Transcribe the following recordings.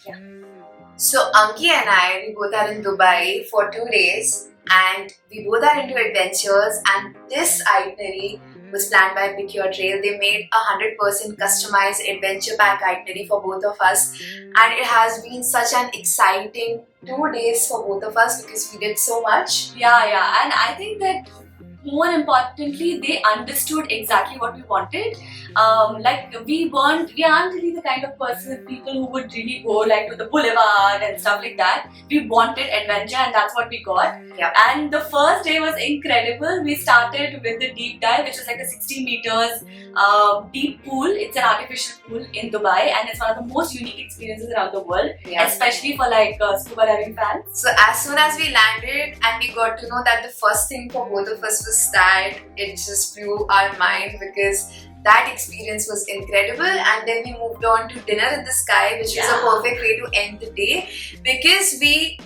Yeah. So Anki and I, we both are in Dubai for 2 days and we both are into adventures, and this itinerary was planned by Pickyourtrail. They made a 100% customized adventure pack itinerary for both of us, and it has been such an exciting 2 days for both of us because we did so much. Yeah, and I think that more importantly, they understood exactly what we wanted. Like we aren't really the kind of people who would really go like to the boulevard and stuff like that. We wanted adventure, and that's what we got. Yeah. And the first day was incredible. We started with the deep dive, which was like a 60 meters deep pool. It's an artificial pool in Dubai, and it's one of the most unique experiences around the world, especially for like scuba diving fans. So as soon as we landed and we got to know that the first thing for both of us was that, it just blew our mind because that experience was incredible. And then we moved on to dinner in the sky, which was a perfect way to end the day because we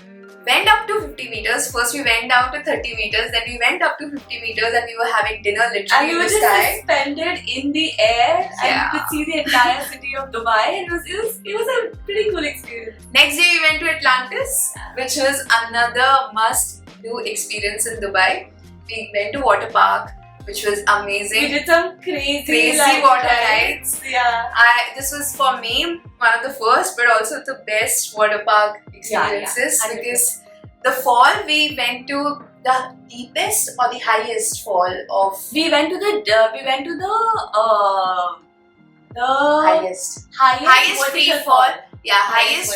went up to 50 meters. First we went down to 30 meters, then we went up to 50 meters and we were having dinner literally and we in were the just sky. suspended in the air and you could see the entire city of Dubai. It was a pretty cool experience. Next day we went to Atlantis, which was another must-do experience in Dubai. We went to water park, which was amazing. We did some crazy water rides. Yeah. This was for me one of the first, but also the best water park experiences because the fall we went to the deepest or the highest fall of. We went to the highest free fall. Yeah, highest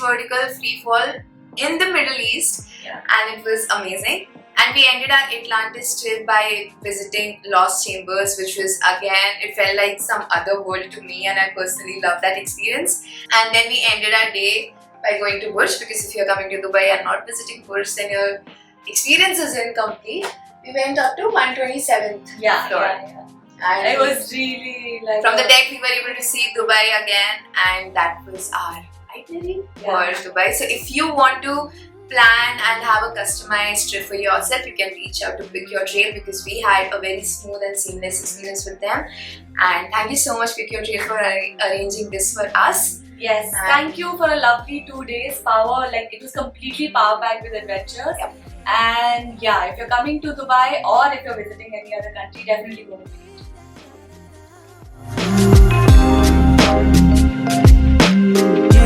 vertical vertical free fall in the Middle East, and it was amazing. And we ended our Atlantis trip by visiting Lost Chambers, which was again, it felt like some other world to me, and I personally loved that experience. And then we ended our day by going to Burj, because if you're coming to Dubai and not visiting Burj, then your experience is incomplete. We went up to 127th floor. And it was really like from the deck we were able to see Dubai again, and that was our itinerary for Dubai. So if you want to plan and have a customized trip for yourself, you can reach out to Pickyourtrail because we had a very smooth and seamless experience with them. And thank you so much Pickyourtrail for arranging this for us. Yes, thank you for a lovely 2 days. It was completely power packed with adventures. And if you're coming to Dubai or if you're visiting any other country, definitely go with it.